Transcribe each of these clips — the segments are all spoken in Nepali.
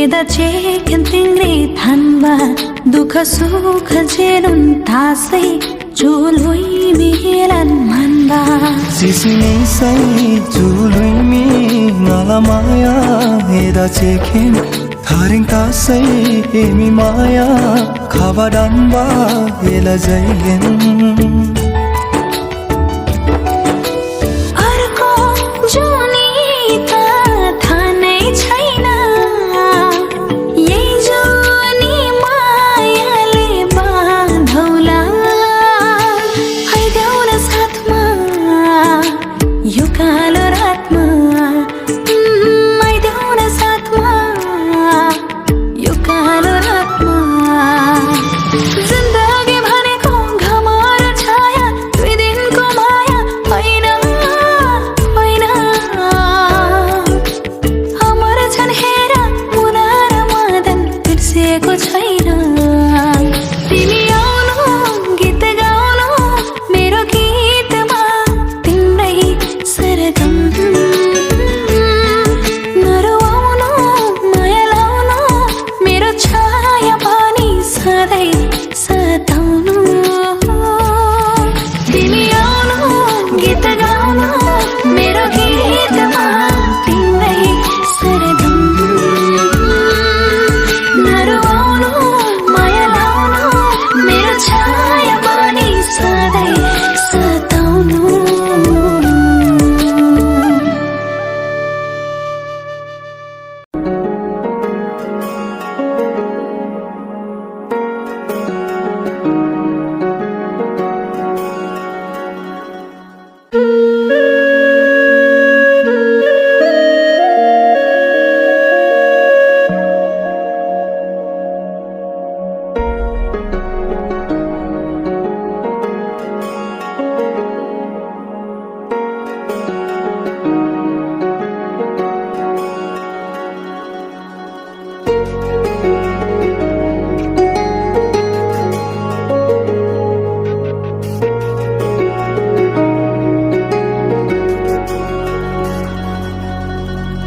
चेकेन तिङ्रे थान्बा दुःख सुख जेनुन थासै चुलुइ मिलन मान्बा सिसिनी सै चुलुइ मि नला माया हेदा चेकेन थारिङ तासै एमी माया खाबा डाम्बा हेला जैगेन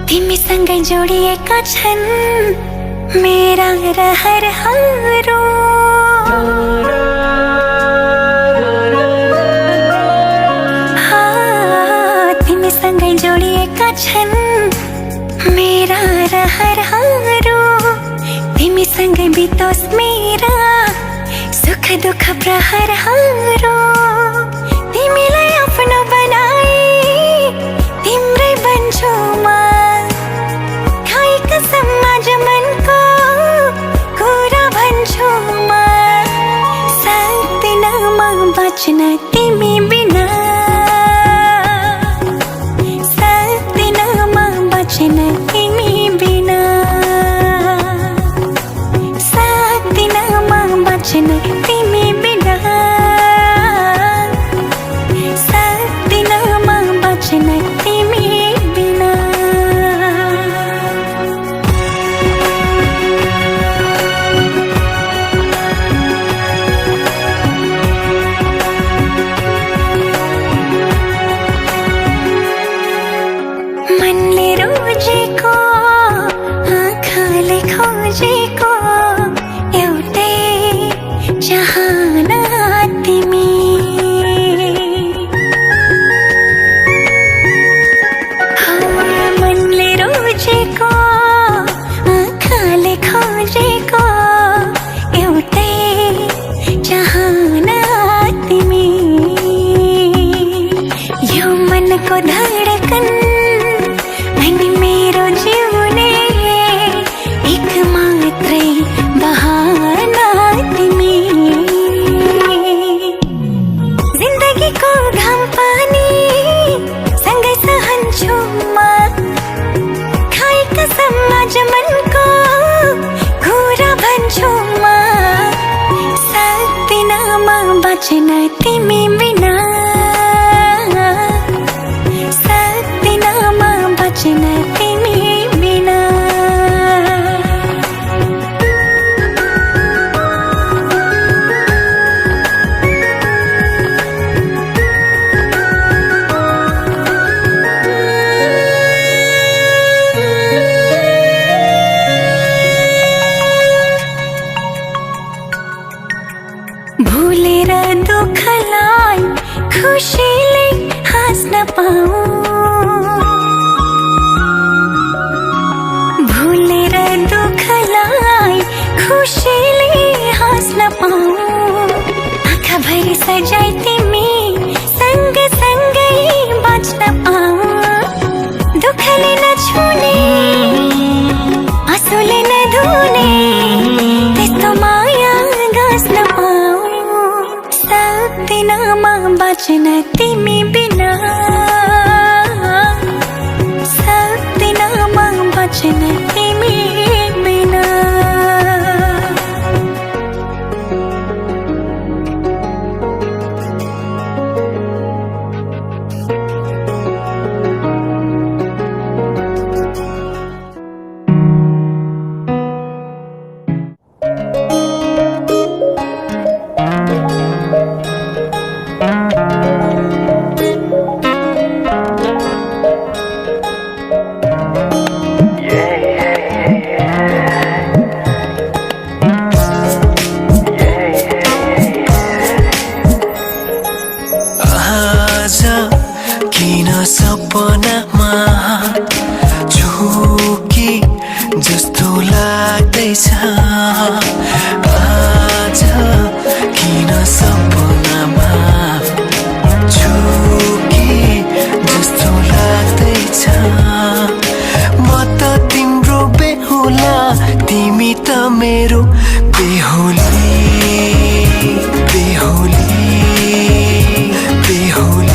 तिमीसँगै जोडिएका छन् मेरा रहरहरू तिमीसँगै जोडिएका छन् मेरा रहरहरू तिमीसँगै बितोस् मेरा सुख दुःख प्रहरहरू तिमीलाई आफ्नो बनाए तिम्रै बन्छु म समाज मनको कुरा भन्छु म सक्दिन म बच्न तिमी बिना सक्दिन म बच्न तिमी बिना सक्दिन म बच्न तिमी बिना सक्दिन म बच्न तिमी बिना खोजेको एउटै चाहना तिमी मनले रोजेको आँखाले खोजेको एउटै चाहना तिमी यो मनको धडकन अनि मेरो जिउने एक मात्रै बहाना तिमी जिन्दगीको घाम पानी सँगै सहन्छु म खाएका समाज मनको कुरा भन्छु म सक्दिन म बच्न तिमी बिना सक्दिन म बच्न तिमी बिना बाँच्न तिमी बिना सक्दिन म बाँच्न तिमी बिना सपनामा झुकी जस्तो लाग्दैछ आज किन सपनामा झुकी जस्तो लाग्दैछ म त तिम्रो बेहुला तिमी त मेरो बेहुली बेहुली बेहुली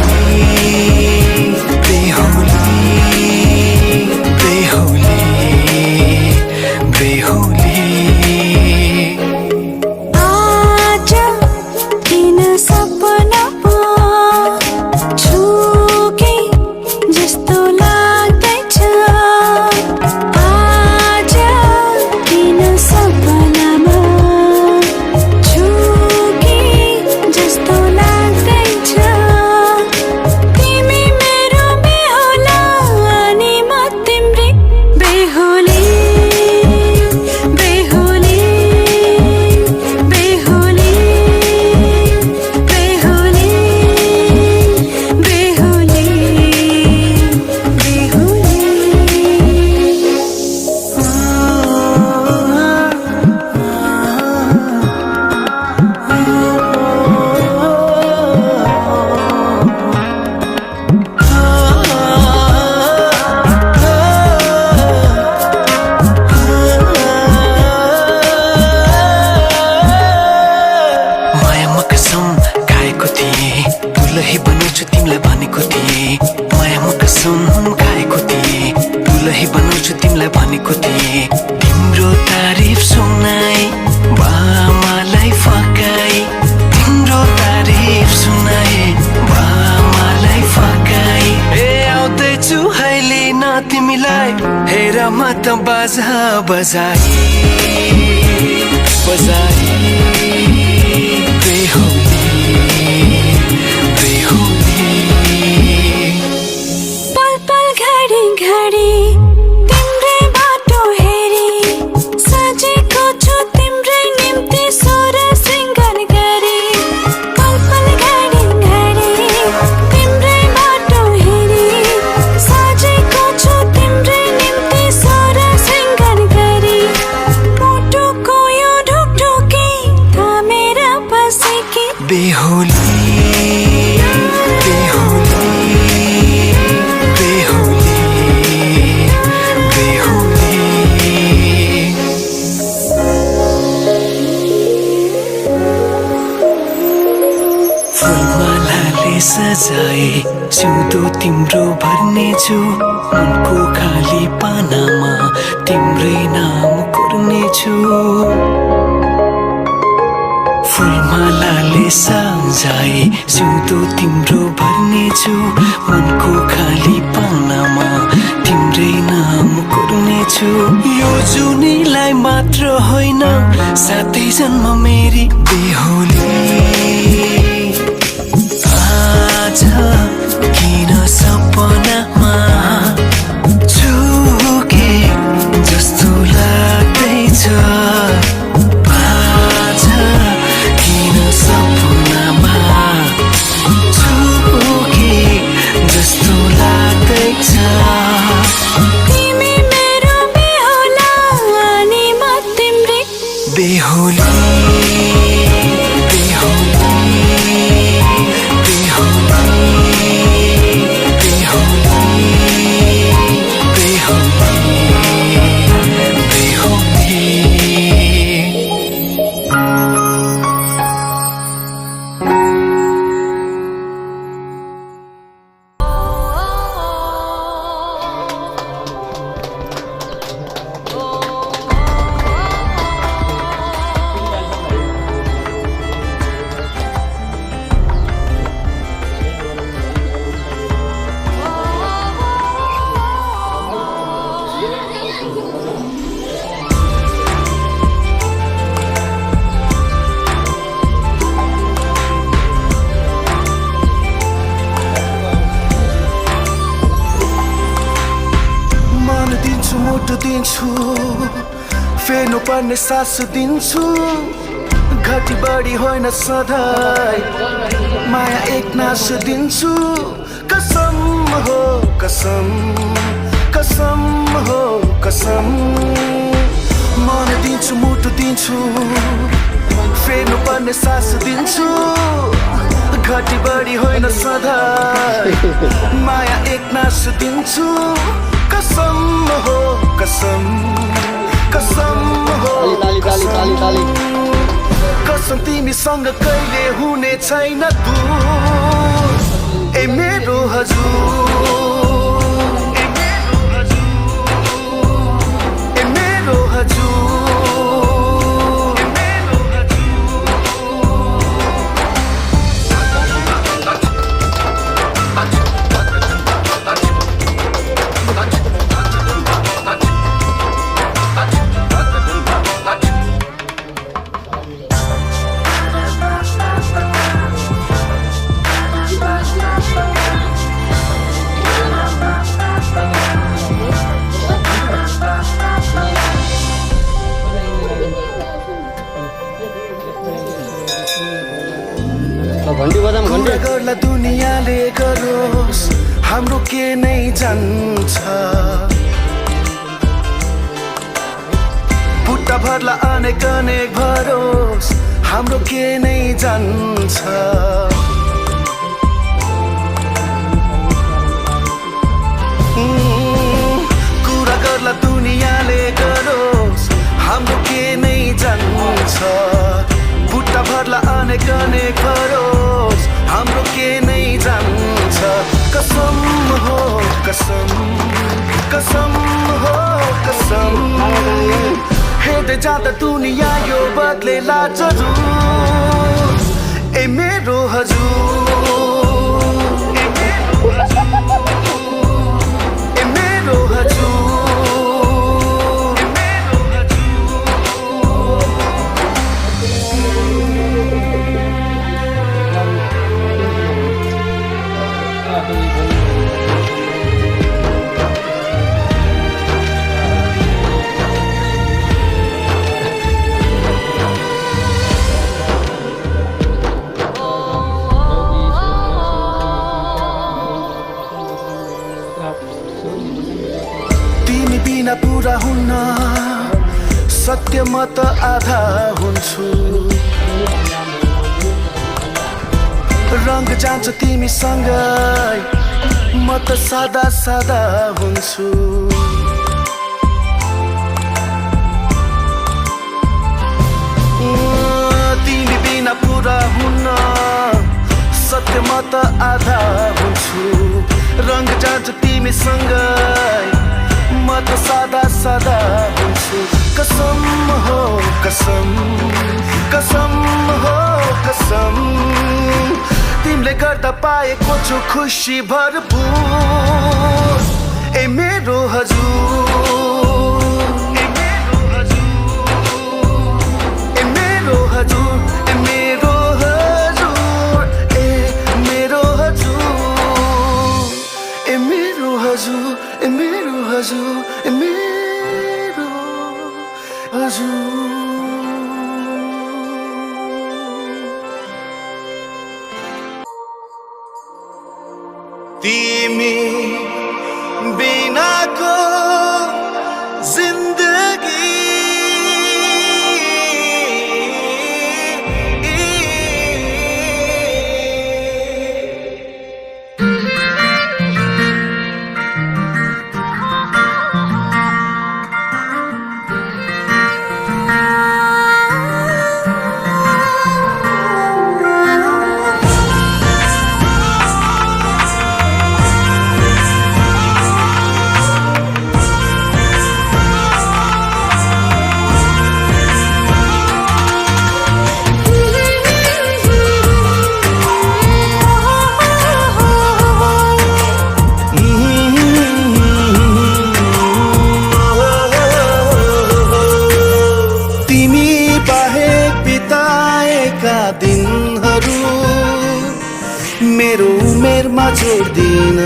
तिम्रो तारिफ सुनाई बामालाई फकाई तिम्रो तारिफ सुनाई बामालाई फकाई ए आउँदैछु अहिले न तिमीलाई हेर म त बाजा बजाई बजाई बेहुली बेहुली पल पल घडी घडी बेहुली बेहुली बेहुली बेहुली फुलमालाले सजाए सिउँदो तिम्रो भर्नेछु मनको खाली पानामा तिम्रै नाम कोर्नेछु फुलमालाले सजाए सिउँदो तिम्रो भर्नेछु मनको खाली पानामा तिम्रै नाम कोर्नेछु यो जुनीलाई मात्र होइन साथै जन्म मेरी बेहुली आज किन सपनामा झुके जस्तो लाग्दैछ बेहुली दिन्छु फेर्नु पर्ने सास दिन्छु घटी बढी होइन सधैँ माया एक नास दिन्छु कसम हो कसम कसम हो कसम मन दिन्छु मुटु दिन्छु फेर्नु पर्ने सास दिन्छु घटी बढी होइन सधैँ माया एक नास दिन्छु कसम हो कसम कसम हो कसम कसम तिमीसँग कहिले हुने छैन दूर ए मेरो हजुर ए मेरो हजुर कुरा गर्ला दुनियाँले गरोस् हाम्रो के नै जान्छ बुट्टा भर्ला अनेक अनेक भरोस् हाम्रो के नै जान्छ कुरा गर्ला दुनियाँले गरोस् हाम्रो के नै जान्छ बुट्टा भर्ला अनेक अनेक भरोस् हाम्रो के नै जान्छ कसम हो कसम कसम हो कसम हेर्दै जाँदा दुनियाँ यो बदलेला जरुर ए मेरो हजुर ए मेरो हजुर तिमी बिना पुरा हुन्न सत्य म त आधा हुन्छु रंग जान्छ तिमीसँगै म त सादा सादा हुन्छु तिमी बिना पुरा हुन्न सत्य म त आधा हुन्छु रंग जान्छ तिमीसँगै म त सादा सादा हुन्छु कसम हो कसम कसम हो कसम तिमीले गर्दा पाएको छु खुसी भरपुर ए मेरो हजुर ए मेरो हजुर ए मेरो हजुर ए मेरो हजुर ए मेरो हजुर ए मेरो हजुर ए मेरो हजुर ए मेरो हजुर तिमी बिनाको जिन्दगी मेरो उमेरमा जोड्दिन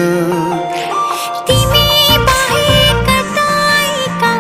तिमी बाहेक कतैका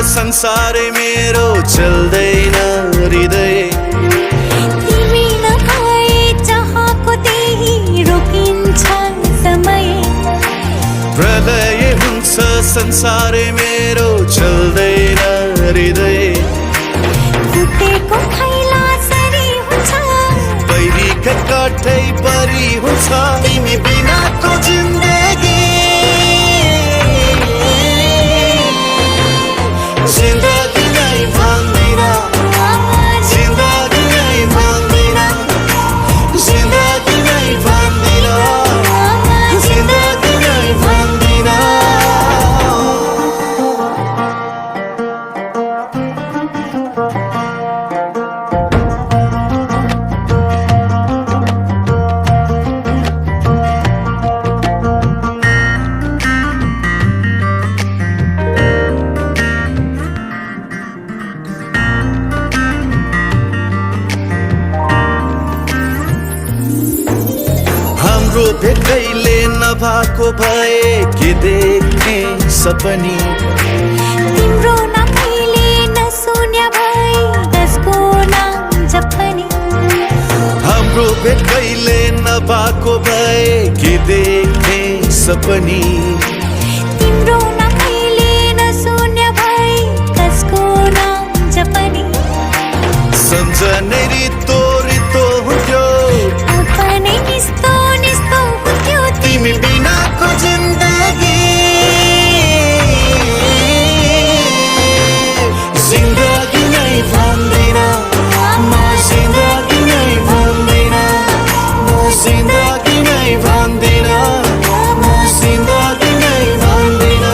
संसारै मेरो चल्दैन हृदय तिमी नभए चाहको त्यही रोकिन्छ समय प्रलय हुन्छ संसारै मेरो चल्दैन हृदय फुटेको थैला सरी हुन्छ बैरीका काठै परी हुन्छ तिमी बिनाको जिन्दगी जिन्दगी नै भन्दिन जिन्दगी नै भन्दिन जिन्दगी नै भन्दिन जिन्दगी नै भन्दिन हाम्रो भेटैले नभएको भए के देख्ने सपनी तिम्रो नामैले नसुन्या भई त्यसको नाम जपनी हाम्रो भेटैले नभएको भए के देख्ने सपनी तिम्रो नामैले नसुन्या भई त्यसको नाम जपनी सम्झनै रितो रितो हुन्थ्यो अपनै निस्तो निस्तो हुन्थ्यो तिमी बिनाको जिन्दगी जिन्दगी नै भन्दिन म जिन्दगी नै भन्दिन म जिन्दगी नै भन्दिन म जिन्दगी नै भन्दिन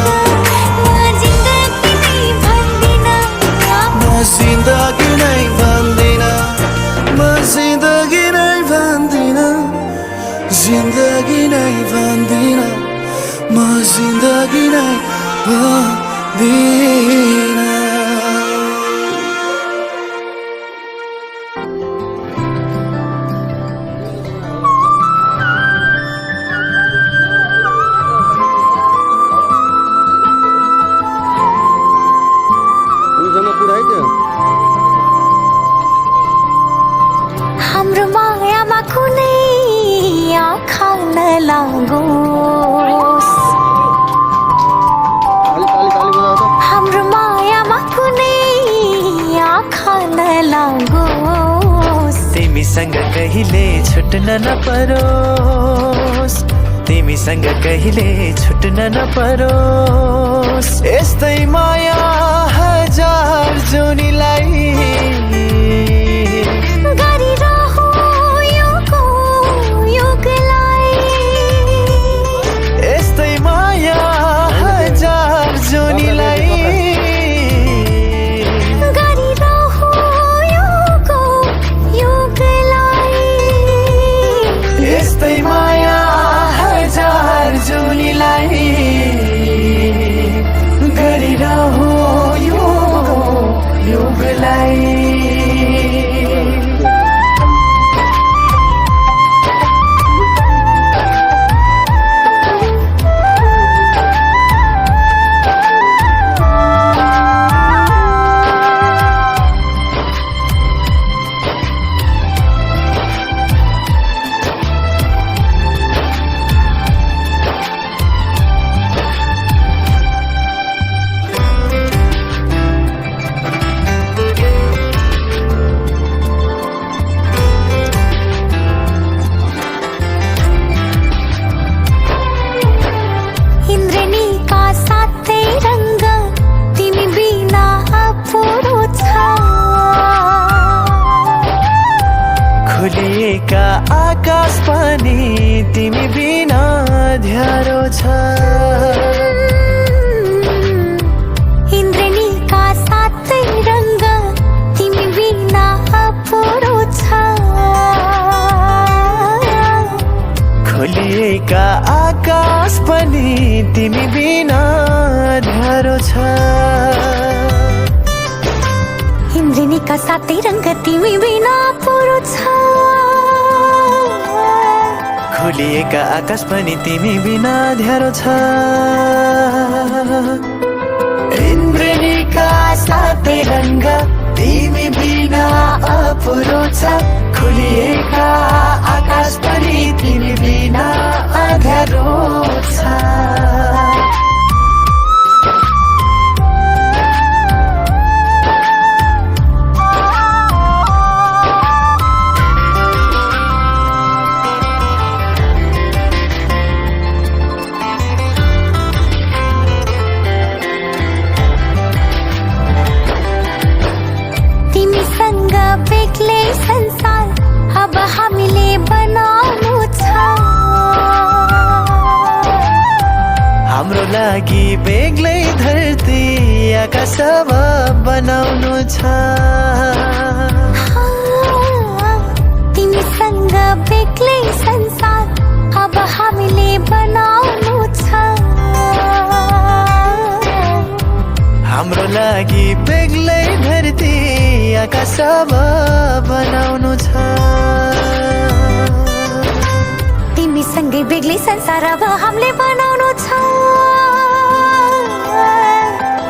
म जिन्दगी नै भन्दिन म जिन्दगी नै भन्दिन म जिन्दगी नै भन्दिन जिन्दगी नै भन्दिन म जिन्दगी नै भन्दिन हाम्रो मायामा कुनै आँखा नलागोस् हाम्रो मायामा कुनै आँखा नलागोस् तिमीसँग कहिले छुट्न नपरोस् तिमीसँग कहिले छुट्न नपरोस् यस्तै माया हजार जोनीलाई गरिरहु योगको योगलाई यस्तै माया हजार जोनीलाई गरिरहु योगको योगलाई यस्तै माया हजार जोनीलाई गरिरहु यो युगलाई खुलिएका आकाश पनि तिमी बिना ध्यारो छ इन्द्रेणीका सातै रंग तिमी बिना अपुरो छ खुलिएका आकाश पनि तिमी बिना ध्यारो छ इन्द्रेणीका सातै रंग तिमी बिना अपुरो छ खुलिएका आकाश पनि तिमी बिना ध्यारो छ इन्द्रेणीका रंग तिमी बिना अपुरो छ खुलिएका आकाश पनि तिमी बिना अँध्यारो छ बेग्लै संसार अब हामीले बनाउनु छ हाम्रो लागि बेग्लै धरती आकाश अब बनाउनु छ तिमीसँग बेग्लै संसार अब हामीले बनाउनु छ हाम्रो लागि बेग्लै धरती आकाश अब बनाउनु छ तिमीसँगै बेग्लै संसार अब हामीले बनाउनु छ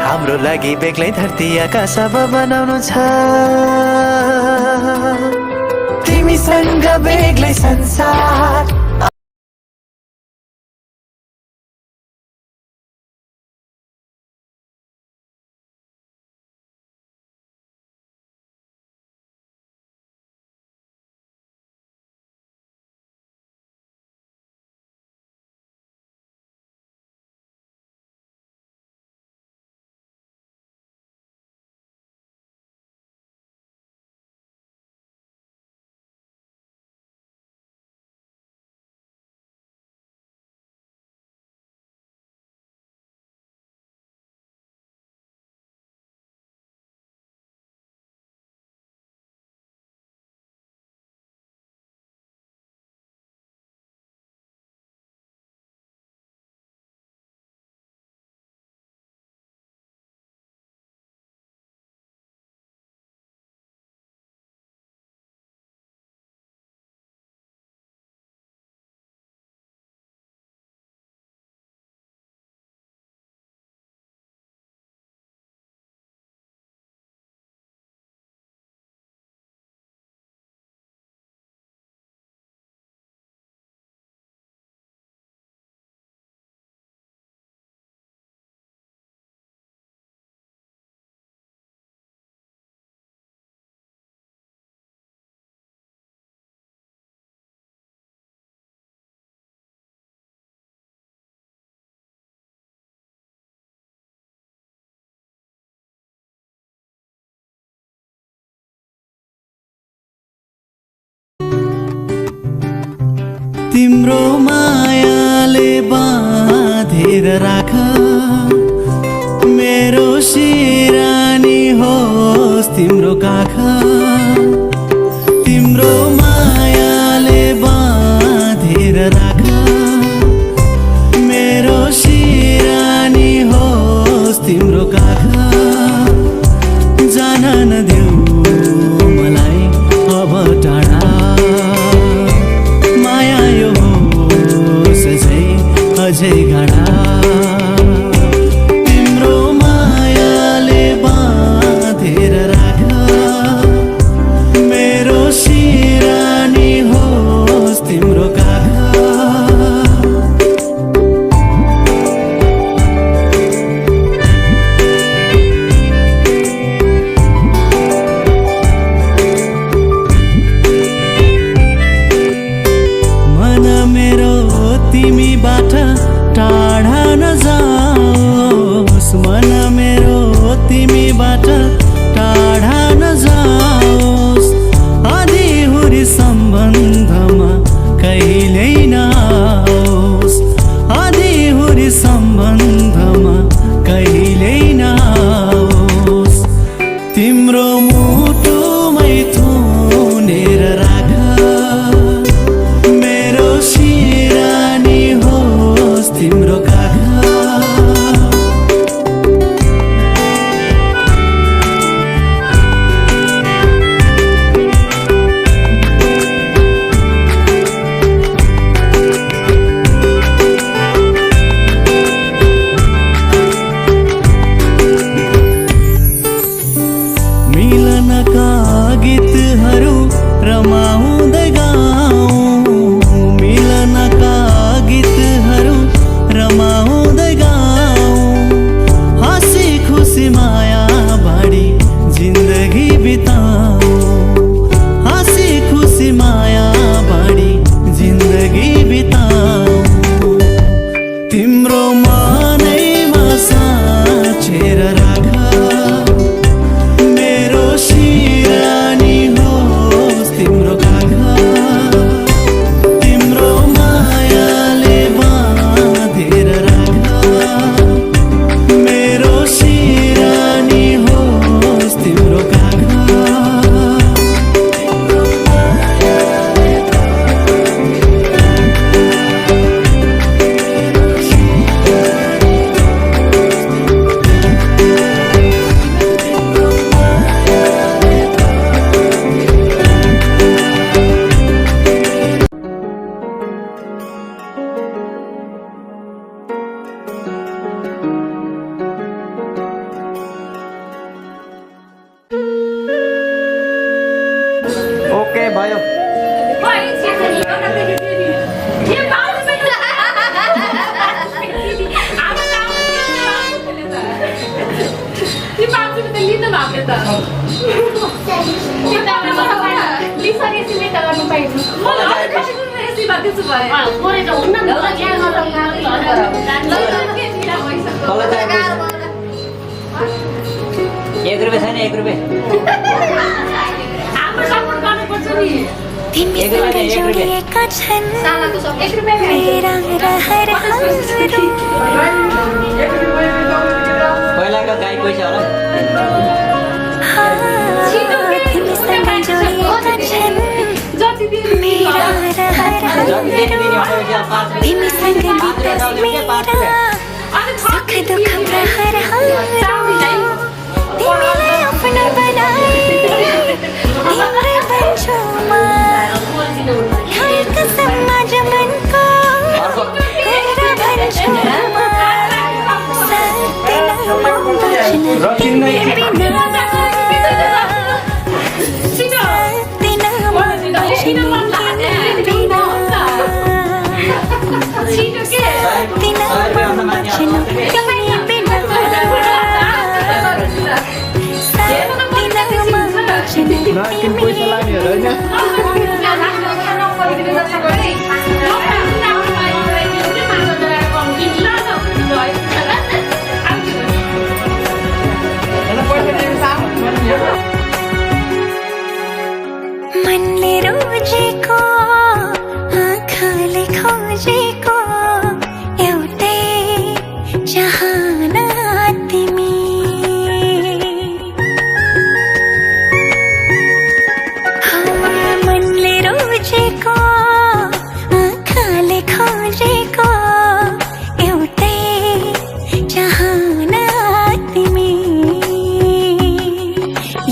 हाम्रो लागि बेग्लै धरती आकाश अब बनाउनु छ तिमीसँग बेग्लै संसार तिम्रो मायाले बाँधेर राख मेरो सिरानी होस् तिम्रो काख तिम्रो मायाले बाँधेर राख मेरो सिरानी होस् तिम्रो काख जान नदेऊ मलाई अब टाढा अझै गाडा तिम्रो मायाले बाँधेर राख मेरो सिरानी होस् तिम्रो काख मन मेरो तिमीबाट टाढा नजाओस् मन मेरो तिमीबाट टाढा नजाओस् आधीहुरी सम्बन्धमा कहिल्यै नआओस् आधीहुरी सम्बन्धमा कहिल्यै नआओस् तिम्रो मुटुमै थुनेर राख मेरो सिरानी होस् तिम्रो काख मनैमा साँचेर राख मेरो सिरानी होस् तिम्रो काखा तिम्रो मायाले बाँधेर राख मेरो सिरानी होस् तिम्रो काखा ओके भयो ₹1 छैन ₹1 तिमीसँग जोडिएका छन् मेरा रहरहरू पहिलाको गाई कोही छ होला तिमीसँग जोडिएका छन् मेरा रहरहरू तिमीसँग बितास मेरा सुख दुःख प्रहरहरू तिमीलाई आफ्नो बनाए तिम्रै बन्छु म खाएका समाज मनको कुरा भन्छु म सक्दिन म बच्न तिमी बिना सक्दिन म बच्न तिमी बिना सक्दिन म बच्न तिमी बिना पैसा लानेहरू होइन मनले रोजेको आँखाले खोजेको एउटै चाहना तिमी मनले रोजेको आँखाले खोजेको एउटै चाहना तिमी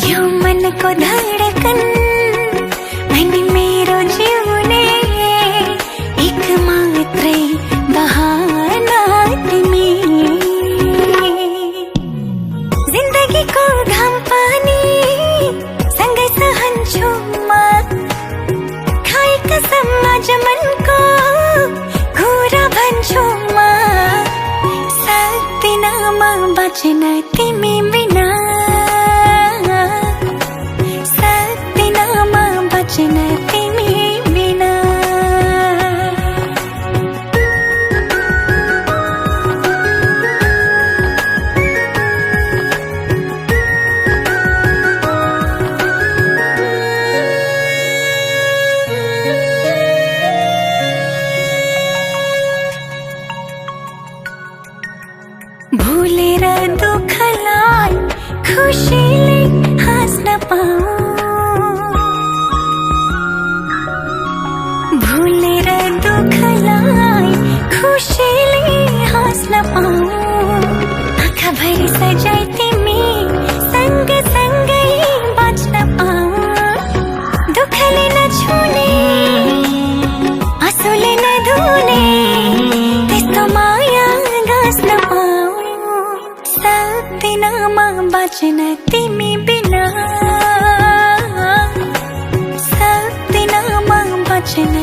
यो मनको धडकन अनि मेरो जिउने एक मात्रै बहाना तिमी जिन्दगीको घाम पानी सँगै सहन्छु म खाएका समाज मनको कुरा भन्छु म सक्दिन म बच्न तिमी बिना सक्दिन म बच्न तिमी बिना भुलेर दुःखलाई खुसीले हाँस्न पाऊँ भुलेर दुःखलाई खुसीले हाँस्न पाऊँ आँखाभरि सजाई तिमी सँगसँगै बाँच्न पाऊँ दुःखले नछुने आँसुले नधुने त्यस्तो माया गाँस्न पाऊँ सक्दिन म बच्न तिमी बिना सक्दिन म बच्न